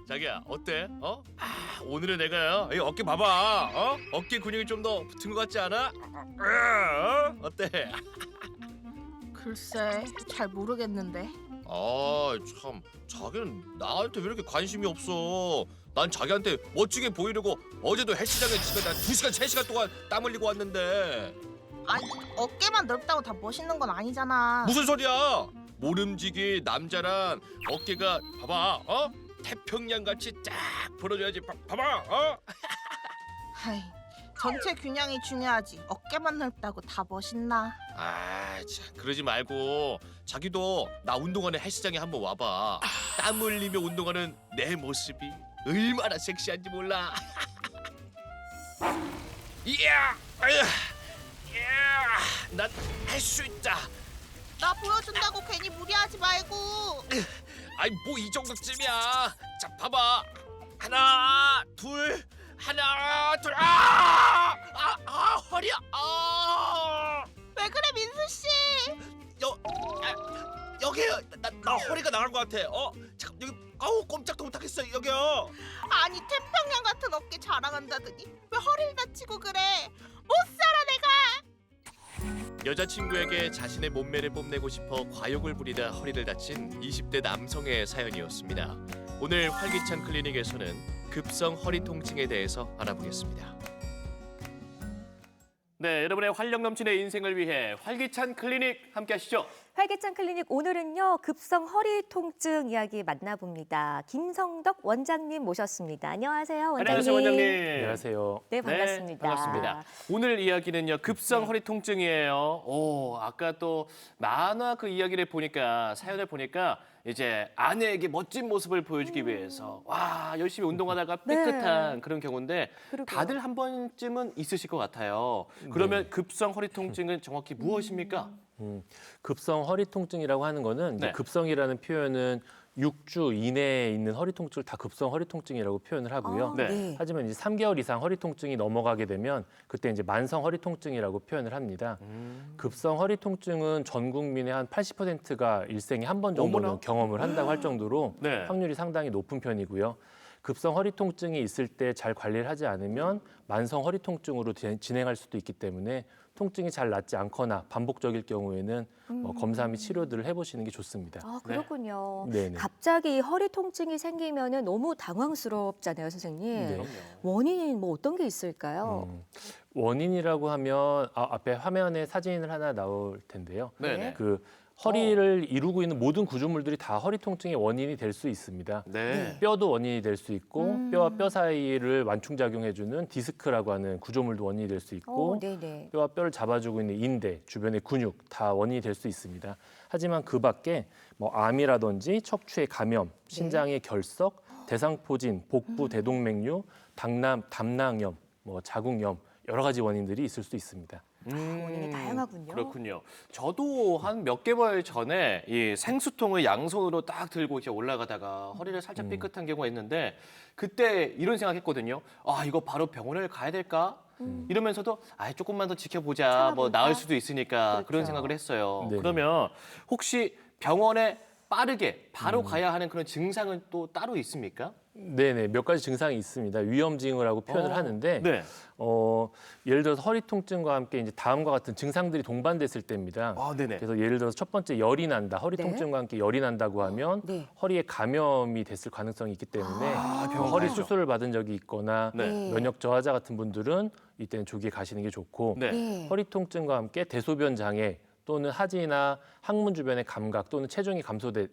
자기야 어때? 오늘은 내가요 이 어깨 봐봐. 어깨 근육이 좀 더 붙은 것 같지 않아? 어때? 글쎄, 잘 모르겠는데. 참 자기는 나한테 왜 이렇게 관심이 없어? 난 자기한테 멋지게 보이려고 어제도 헬스장에 집에 나 2시간 3시간 동안 땀 흘리고 왔는데 아니, 어깨만 넓다고 다 멋있는 건 아니잖아. 무슨 소리야? 모름지기 남자란 어깨가 봐봐 태평양 같이 쫙 벌어져야지. 봐봐 하이, 전체 균형이 중요하지. 어깨만 넓다고 다 멋있나? 참 그러지 말고 자기도 나 운동하는 헬스장에 한번 와봐. 땀 흘리며 운동하는 내 모습이 얼마나 섹시한지 몰라. 이야, 난 할 수 있다. 나 보여준다고 괜히 무리하지 말고. 아이 뭐 이 정도쯤이야. 자 봐봐. 하나 둘 허리야. 왜 그래, 민수 씨? 여기 나 허리가 나간 것 같아. 잠깐 여기 꼼짝도 못하겠어 여기요. 아니, 태평양 같은 어깨 자랑한다더니 왜 허리를 다치고 그래? 못 살아 내가. 여자친구에게 자신의 몸매를 뽐내고 싶어 과욕을 부리다 허리를 다친 20대 남성의 사연이었습니다. 오늘 활기찬 클리닉에서는 급성 허리 통증에 대해서 알아보겠습니다. 네, 여러분의 활력 넘치는 인생을 위해 활기찬 클리닉 함께 하시죠. 활기찬 클리닉 오늘은요 급성 허리 통증 이야기 만나봅니다. 김성덕 원장님 모셨습니다. 안녕하세요, 원장님. 안녕하세요, 원장님. 안녕하세요. 네, 반갑습니다. 반갑습니다. 오늘 이야기는요 급성 허리 통증이에요. 아까 또 만화 그 이야기를 보니까 사연을 보니까 이제 아내에게 멋진 모습을 보여주기 위해서 와 열심히 운동하다가 삐끗한 그런 경우인데 그러게요. 다들 한 번쯤은 있으실 것 같아요. 그러면 급성 허리 통증은 정확히 무엇입니까? 급성 허리 통증이라고 하는 거는 이제 네. 급성이라는 표현은 6주 이내에 있는 허리 통증을 다 급성 허리 통증이라고 표현을 하고요. 네. 하지만 이제 3개월 이상 허리 통증이 넘어가게 되면 그때 이제 만성 허리 통증이라고 표현을 합니다. 급성 허리 통증은 전 국민의 한 80%가 일생에 한 번 정도는 어머나. 경험을 한다고 할 정도로 네. 확률이 상당히 높은 편이고요. 급성 허리 통증이 있을 때 잘 관리를 하지 않으면 만성 허리 통증으로 진행할 수도 있기 때문에 통증이 잘 낫지 않거나 반복적일 경우에는 검사 및 치료들을 해보시는 게 좋습니다. 아, 그렇군요. 네네. 갑자기 허리 통증이 생기면은 너무 당황스럽잖아요, 선생님. 네. 원인이 뭐 어떤 게 있을까요? 원인이라고 하면 앞에 화면에 사진을 하나 나올 텐데요. 네네. 그 허리를 이루고 있는 모든 구조물들이 다 허리 통증의 원인이 될 수 있습니다. 네. 뼈도 원인이 될 수 있고 뼈와 뼈 사이를 완충작용해주는 디스크라고 하는 구조물도 원인이 될 수 있고 네네. 뼈와 뼈를 잡아주고 있는 인대, 주변의 근육 다 원인이 될 수 있습니다. 하지만 그 밖에 뭐 암이라든지 척추의 감염, 신장의 결석, 대상포진, 복부 대동맥류, 담낭염, 뭐 자궁염 여러 가지 원인들이 있을 수 있습니다. 원인이 다양하군요. 그렇군요. 저도 한 몇 개월 전에 이 생수통을 양손으로 딱 들고 이렇게 올라가다가 허리를 살짝 삐끗한 경우가 있는데 그때 이런 생각했거든요. 이거 바로 병원을 가야 될까? 이러면서도 조금만 더 지켜보자. 뭐 참아볼까? 나을 수도 있으니까 그렇죠. 그런 생각을 했어요. 네네. 그러면 혹시 병원에 빠르게 바로 가야 하는 그런 증상은 또 따로 있습니까? 네네, 몇 가지 증상이 있습니다. 위험징후라고 표현을 하는데 네. 예를 들어서 허리 통증과 함께 이제 다음과 같은 증상들이 동반됐을 때입니다. 네네. 그래서 예를 들어서 첫 번째 열이 난다, 허리 네. 통증과 함께 열이 난다고 하면 네. 허리에 감염이 됐을 가능성이 있기 때문에 병원 허리 가야죠. 수술을 받은 적이 있거나 네. 면역 저하자 같은 분들은 이때는 조기에 가시는 게 좋고 네. 네. 허리 통증과 함께 대소변 장애 또는 하지나 항문 주변의 감각 또는 체중이 감소돼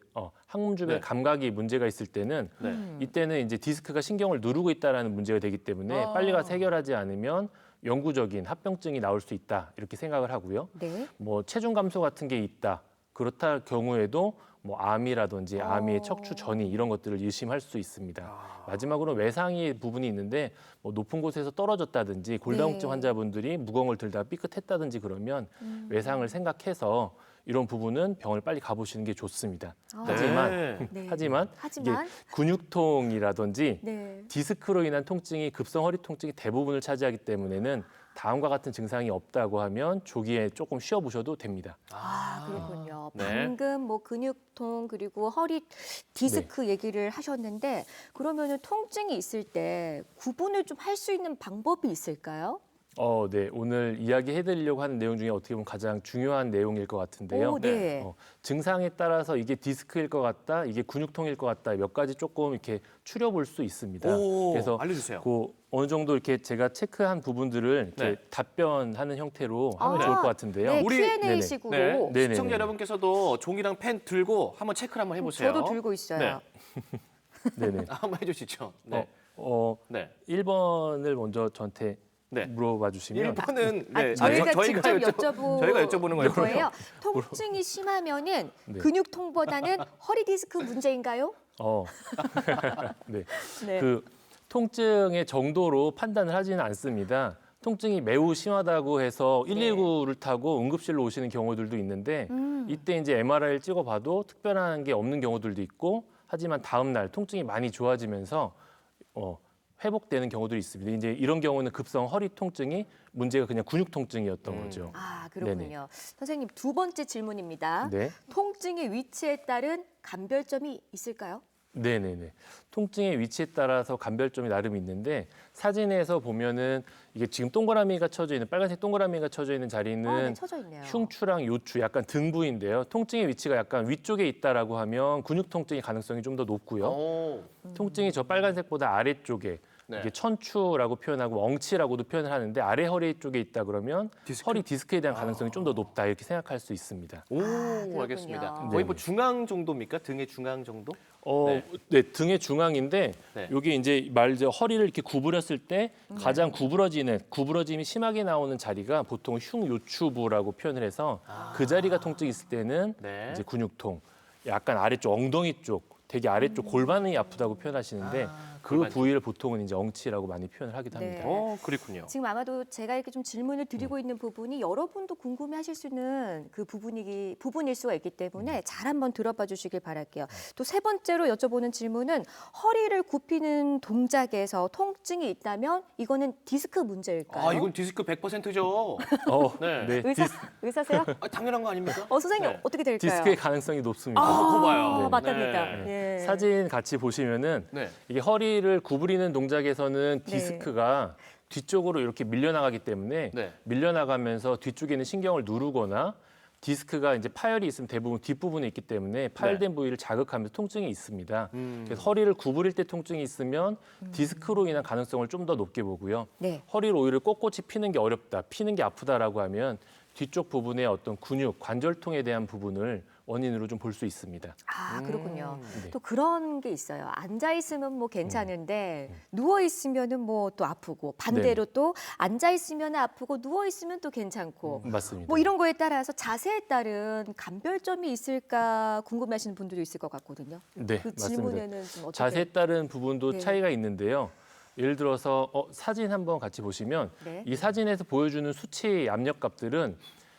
항문 주변 네. 감각이 문제가 있을 때는 네. 이때는 이제 디스크가 신경을 누르고 있다라는 문제가 되기 때문에 빨리 가서 해결하지 않으면 영구적인 합병증이 나올 수 있다 이렇게 생각을 하고요. 네. 뭐 체중 감소 같은 게 있다. 그렇다 경우에도 뭐 암이라든지 암의 척추 전이 이런 것들을 의심할 수 있습니다. 마지막으로 외상의 부분이 있는데 뭐 높은 곳에서 떨어졌다든지 골다공증 네. 환자분들이 무거운 걸 들다가 삐끗했다든지 그러면 외상을 생각해서 이런 부분은 병원을 빨리 가보시는 게 좋습니다. 아, 하지만 네. 하지만 하지만 이게 근육통이라든지 네. 디스크로 인한 통증이 급성 허리 통증이 대부분을 차지하기 때문에는 다음과 같은 증상이 없다고 하면 조기에 조금 쉬어보셔도 됩니다. 아, 그렇군요. 네. 방금 뭐 근육통 그리고 허리 디스크 얘기를 하셨는데 그러면은 통증이 있을 때 구분을 좀 할 수 있는 방법이 있을까요? 네. 오늘 이야기해드리려고 하는 내용 중에 어떻게 보면 가장 중요한 내용일 것 같은데요. 오, 네. 증상에 따라서 이게 디스크일 것 같다, 이게 근육통일 것 같다 몇 가지 조금 이렇게 추려볼 수 있습니다. 오, 그래서 알려주세요. 어느 정도 이렇게 제가 체크한 부분들을 이렇게 네. 답변하는 형태로 하면 아, 좋을 것 같은데요. 네, 우리- Q&A식으로. 네. 네네네. 시청자 여러분께서도 종이랑 펜 들고 한번 체크를 한번 해보세요. 저도 들고 있어요. 네네. 한번 해주시죠. 네. 네. 네. 1번을 먼저 저한테 네. 물어봐 주시면 1번은 네. 저희가 저희가 직접 저희가 여쭤보는 거예요. 거예요. 통증이 심하면은 네. 근육통보다는 허리 디스크 문제인가요? 네. 네. 그 통증의 정도로 판단을 하지는 않습니다. 통증이 매우 심하다고 해서 119를 타고 응급실로 오시는 경우들도 있는데 이때 이제 MRI를 찍어봐도 특별한 게 없는 경우들도 있고 하지만 다음 날 통증이 많이 좋아지면서 회복되는 경우들이 있습니다. 이제 이런 경우는 급성 허리 통증이 문제가 그냥 근육 통증이었던 거죠. 아, 그렇군요. 선생님, 두 번째 질문입니다. 네. 통증의 위치에 따른 감별점이 있을까요? 네네네. 통증의 위치에 따라서 감별점이 나름 있는데 사진에서 보면은 이게 지금 동그라미가 쳐져 있는 빨간색 동그라미가 쳐져 있는 자리는 네, 쳐져 있네요. 흉추랑 요추 약간 등 부위인데요. 통증의 위치가 약간 위쪽에 있다라고 하면 근육 통증의 가능성이 좀 더 높고요. 오. 통증이 저 빨간색보다 아래쪽에 네. 이게 천추라고 표현하고 엉치라고도 표현을 하는데 아래 허리 쪽에 있다 그러면 디스크? 허리 디스크에 대한 가능성이 좀 더 높다 이렇게 생각할 수 있습니다. 오, 그렇군요. 알겠습니다. 네. 거의 뭐 중앙 정도입니까? 등의 중앙 정도? 네, 등의 중앙인데 네. 여기 이제 말이죠 허리를 이렇게 구부렸을 때 가장 구부러짐이 심하게 나오는 자리가 보통 흉요추부라고 표현을 해서 그 자리가 통증이 있을 때는 네. 이제 근육통, 약간 아래쪽 엉덩이 쪽, 되게 아래쪽 골반이 아프다고 표현하시는데 그 골반 쪽. 부위를 보통은 이제 엉치라고 많이 표현을 하기도 네. 합니다. 그렇군요. 지금 아마도 제가 이렇게 좀 질문을 드리고 있는 부분이 여러분도 궁금해하실 수 있는 그 부분일 수가 있기 때문에 잘 한번 들어봐 주시길 바랄게요. 또 세 번째로 여쭤보는 질문은 허리를 굽히는 동작에서 통증이 있다면 이거는 디스크 문제일까요? 아, 이건 디스크 100%죠. 네. 네, 의사세요? 당연한 거 아닙니까? 선생님 네. 어떻게 될까요? 디스크의 가능성이 높습니다. 그거 봐요. 아, 맞답니다. 네. 예. 사진 같이 보시면은 네. 이게 허리를 구부리는 동작에서는 네. 디스크가 뒤쪽으로 이렇게 밀려나가기 때문에 네. 밀려나가면서 뒤쪽에 있는 신경을 누르거나 디스크가 이제 파열이 있으면 대부분 뒷부분에 있기 때문에 파열된 부위를 자극하면서 통증이 있습니다. 그래서 허리를 구부릴 때 통증이 있으면 디스크로 인한 가능성을 좀 더 높게 보고요. 네. 허리를 오히려 꼿꼿이 피는 게 어렵다, 피는 게 아프다라고 하면 뒤쪽 부분의 어떤 근육, 관절통에 대한 부분을 원인으로 좀 볼 수 있습니다. 아, 그렇군요. 네. 또 그런 게 있어요. 앉아 있으면 뭐 괜찮은데 누워 있으면은 뭐 또 아프고 반대로 또 앉아 있으면 아프고 누워 있으면 또 괜찮고 맞습니다. 뭐 이런 거에 따라서 자세에 따른 감별점이 있을까 궁금해하시는 분들도 있을 것 같거든요. 네, 그 맞습니다. 질문에는 좀 어떻게? 자세에 따른 부분도 네. 차이가 있는데요. 예를 들어서 사진 한번 같이 보시면 네. 이 사진에서 보여주는 수치 압력값들은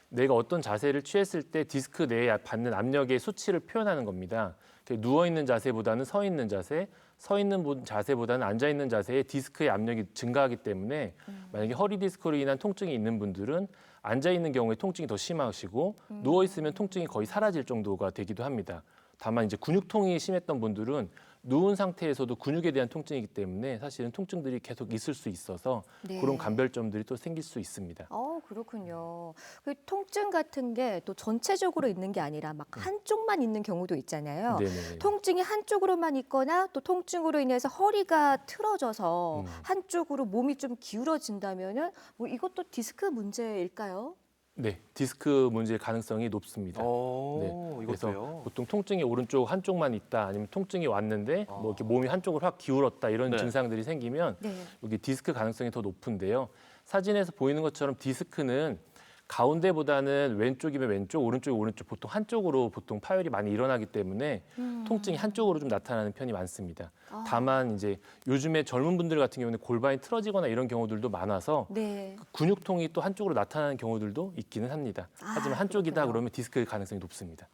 내가 어떤 자세를 취했을 때 디스크 내에 받는 압력의 수치를 표현하는 겁니다. 누워 있는 자세보다는 서 있는 자세, 서 있는 자세보다는 앉아 있는 자세에 디스크의 압력이 증가하기 때문에 만약에 허리 디스크로 인한 통증이 있는 분들은 앉아 있는 경우에 통증이 더 심하시고 누워 있으면 통증이 거의 사라질 정도가 되기도 합니다. 다만 이제 근육통이 심했던 분들은 누운 상태에서도 근육에 대한 통증이기 때문에 사실은 통증들이 계속 있을 수 있어서 네. 그런 감별점들이 또 생길 수 있습니다. 그렇군요. 그 통증 같은 게 또 전체적으로 있는 게 아니라 막 한쪽만 있는 경우도 있잖아요. 네네. 통증이 한쪽으로만 있거나 또 통증으로 인해서 허리가 틀어져서 한쪽으로 몸이 좀 기울어진다면은 뭐 이것도 디스크 문제일까요? 네, 디스크 문제의 가능성이 높습니다. 오, 그래서 이것도요. 보통 통증이 오른쪽 한쪽만 있다, 아니면 통증이 왔는데 뭐 이렇게 몸이 한쪽으로 확 기울었다 이런 네. 증상들이 생기면 네. 여기 디스크 가능성이 더 높은데요. 사진에서 보이는 것처럼 디스크는 가운데보다는 왼쪽이면 왼쪽, 오른쪽이면 오른쪽, 보통 한쪽으로 보통 파열이 많이 일어나기 때문에 통증이 한쪽으로 좀 나타나는 편이 많습니다. 다만 이제 요즘에 젊은 분들 같은 경우는 골반이 틀어지거나 이런 경우들도 많아서 네. 근육통이 또 한쪽으로 나타나는 경우들도 있기는 합니다. 하지만 한쪽이다 그렇군요. 그러면 디스크일 가능성이 높습니다.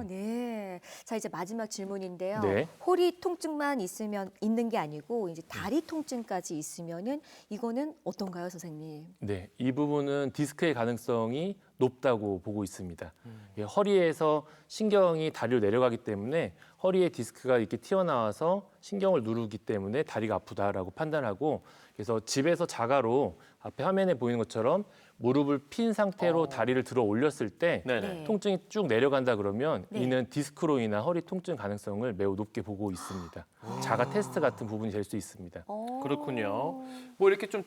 네. 자, 이제 마지막 질문인데요. 네. 허리 통증만 있는 게 아니고 이제 다리 통증까지 있으면은 이거는 어떤가요, 선생님? 네, 이 부분은 디스크의 가능성이 높다고 보고 있습니다. 예, 허리에서 신경이 다리로 내려가기 때문에 허리에 디스크가 이렇게 튀어나와서 신경을 누르기 때문에 다리가 아프다라고 판단하고 그래서 집에서 자가로 앞에 화면에 보이는 것처럼 무릎을 핀 상태로 다리를 들어 올렸을 때 네네. 네. 통증이 쭉 내려간다 그러면 네. 이는 디스크로 인한 허리 통증 가능성을 매우 높게 보고 있습니다. 자가 테스트 같은 부분이 될 수 있습니다. 그렇군요. 뭐 이렇게 좀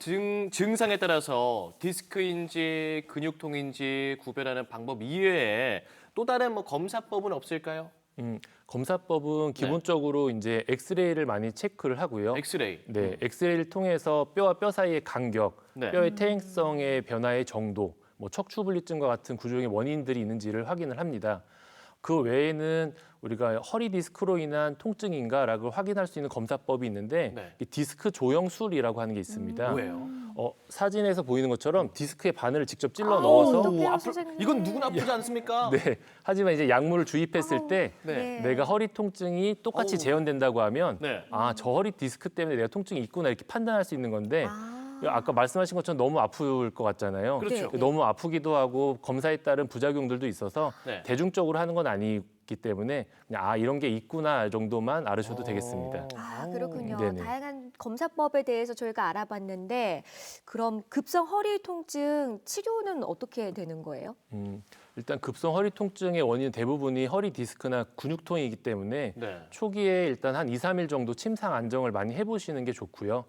증상에 따라서 디스크인지 근육통인지 구별하는 방법 이외에 또 다른 뭐 검사법은 없을까요? 검사법은 기본적으로 이제 엑스레이를 많이 체크를 하고요. 엑스레이. 네, 엑스레이를 통해서 뼈와 뼈 사이의 간격, 네. 뼈의 퇴행성의 변화의 정도, 뭐 척추분리증과 같은 구조적인 원인들이 있는지를 확인을 합니다. 그 외에는 우리가 허리 디스크로 인한 통증인가라고 확인할 수 있는 검사법이 있는데 네. 이 디스크 조형술이라고 하는 게 있습니다. 뭐예요? 사진에서 보이는 것처럼 디스크의 바늘을 직접 찔러 넣어서 어떡해요, 아플, 선생님. 이건 누구나 아프지 않습니까? 네, 하지만 이제 약물을 주입했을 때 네. 내가 허리 통증이 똑같이 어우. 재현된다고 하면 네. 저 허리 디스크 때문에 내가 통증이 있구나 이렇게 판단할 수 있는 건데 아까 말씀하신 것처럼 너무 아플 것 같잖아요. 그렇죠. 네. 너무 아프기도 하고 검사에 따른 부작용들도 있어서 네. 대중적으로 하는 건 아니기 때문에 그냥 이런 게 있구나 정도만 알으셔도 되겠습니다. 그렇군요. 네네. 다양한 검사법에 대해서 저희가 알아봤는데 그럼 급성 허리 통증 치료는 어떻게 되는 거예요? 일단 급성 허리 통증의 원인 대부분이 허리 디스크나 근육통이기 때문에 네. 초기에 일단 한 2, 3일 정도 침상 안정을 많이 해보시는 게 좋고요.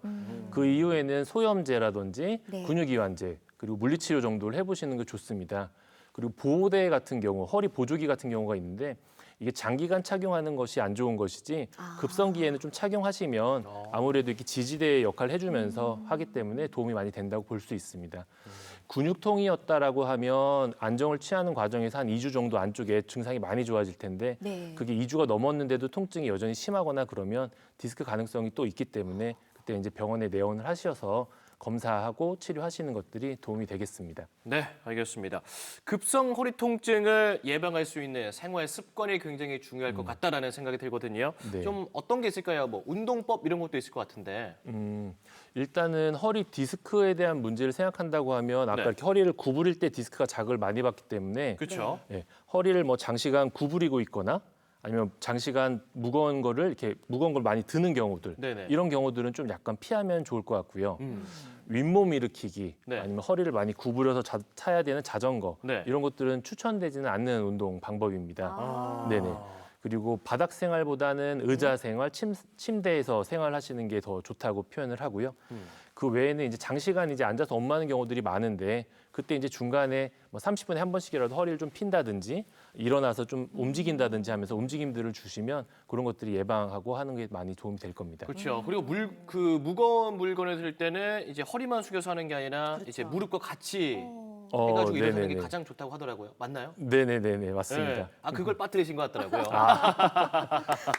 그 이후에는 소염제라든지 네. 근육이완제 그리고 물리치료 정도를 해보시는 게 좋습니다. 그리고 보호대 같은 경우, 허리 보조기 같은 경우가 있는데 이게 장기간 착용하는 것이 안 좋은 것이지 급성기에는 좀 착용하시면 아무래도 이렇게 지지대의 역할을 해주면서 하기 때문에 도움이 많이 된다고 볼 수 있습니다. 근육통이었다라고 하면 안정을 취하는 과정에서 한 2주 정도 안쪽에 증상이 많이 좋아질 텐데 네. 그게 2주가 넘었는데도 통증이 여전히 심하거나 그러면 디스크 가능성이 또 있기 때문에 그때 이제 병원에 내원을 하셔서 검사하고 치료하시는 것들이 도움이 되겠습니다. 네, 알겠습니다. 급성 허리 통증을 예방할 수 있는 생활 습관이 굉장히 중요할 것 같다라는 생각이 들거든요. 네. 좀 어떤 게 있을까요? 뭐 운동법 이런 것도 있을 것 같은데. 일단은 허리 디스크에 대한 문제를 생각한다고 하면 아까 네. 이렇게 허리를 구부릴 때 디스크가 자극을 많이 받기 때문에 그렇죠. 예, 허리를 뭐 장시간 구부리고 있거나 아니면 장시간 무거운 걸 많이 드는 경우들 네네. 이런 경우들은 좀 약간 피하면 좋을 것 같고요. 음. 윗몸 일으키기 네. 아니면 허리를 많이 구부려서 타야 되는 자전거 네. 이런 것들은 추천되지는 않는 운동 방법입니다. 네네. 그리고 바닥 생활보다는 의자 생활, 침대에서 생활하시는 게 더 좋다고 표현을 하고요. 그 외에는 이제 장시간 이제 앉아서 업무하는 경우들이 많은데 그때 이제 중간에 뭐 30분에 한 번씩이라도 허리를 좀 핀다든지 일어나서 좀 움직인다든지 하면서 움직임들을 주시면 그런 것들이 예방하고 하는 게 많이 도움이 될 겁니다. 그렇죠. 그리고 그 무거운 물건을 들 때는 이제 허리만 숙여서 하는 게 아니라 그렇죠. 이제 무릎과 같이 해가지고 일어서는 게 네네네. 가장 좋다고 하더라고요. 맞나요? 네네네 맞습니다. 네. 그걸 빠뜨리신 것 같더라고요.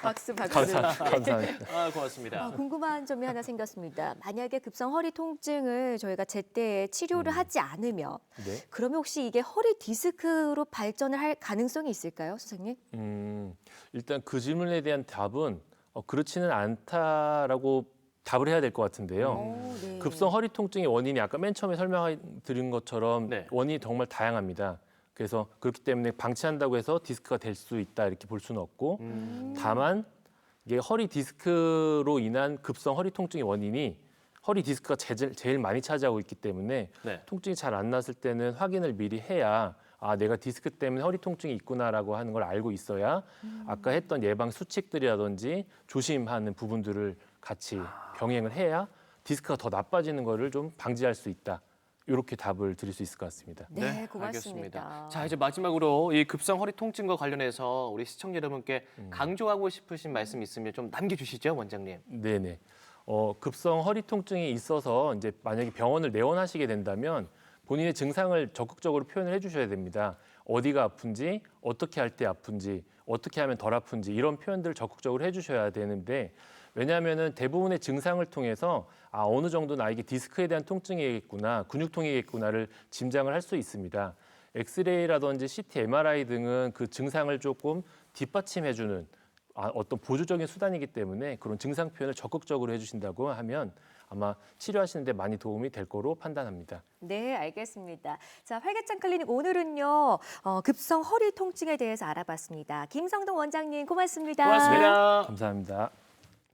박수. 감사합니다. 고맙습니다. 궁금한 점이 하나 생겼습니다. 만약에 급성 허리 통증을 저희가 제때 치료를 하지 않으면 네. 그러면 혹시 이게 허리 디스크로 발전을 할 가능성이 있을까요, 선생님? 일단 그 질문에 대한 답은 그렇지는 않다라고 답을 해야 될 것 같은데요. 네. 급성 허리 통증의 원인이 아까 맨 처음에 설명드린 것처럼 네. 원인이 정말 다양합니다. 그래서 그렇기 때문에 방치한다고 해서 디스크가 될 수 있다 이렇게 볼 수는 없고 다만 이게 허리 디스크로 인한 급성 허리 통증의 원인이 허리 디스크가 제일 많이 차지하고 있기 때문에 네. 통증이 잘 안 났을 때는 확인을 미리 해야 내가 디스크 때문에 허리 통증이 있구나라고 하는 걸 알고 있어야 아까 했던 예방 수칙들이라든지 조심하는 부분들을 같이 병행을 해야 디스크가 더 나빠지는 거를 좀 방지할 수 있다. 이렇게 답을 드릴 수 있을 것 같습니다. 네, 고맙습니다. 알겠습니다. 자, 이제 마지막으로 이 급성 허리 통증과 관련해서 우리 시청자 여러분께 강조하고 싶으신 말씀 있으면 좀 남겨주시죠, 원장님. 네네. 급성 허리 통증이 있어서 이제 만약에 병원을 내원하시게 된다면 본인의 증상을 적극적으로 표현을 해주셔야 됩니다. 어디가 아픈지, 어떻게 할 때 아픈지, 어떻게 하면 덜 아픈지 이런 표현들을 적극적으로 해주셔야 되는데 왜냐하면은 대부분의 증상을 통해서 어느 정도 나에게 디스크에 대한 통증이겠구나, 근육통이겠구나를 짐작을 할 수 있습니다. 엑스레이라든지 CT, MRI 등은 그 증상을 조금 뒷받침해주는 어떤 보조적인 수단이기 때문에 그런 증상 표현을 적극적으로 해주신다고 하면 아마 치료하시는 데 많이 도움이 될 거로 판단합니다. 네, 알겠습니다. 자, 활기찬 클리닉 오늘은요, 급성 허리 통증에 대해서 알아봤습니다. 김성동 원장님 고맙습니다. 고맙습니다. 감사합니다.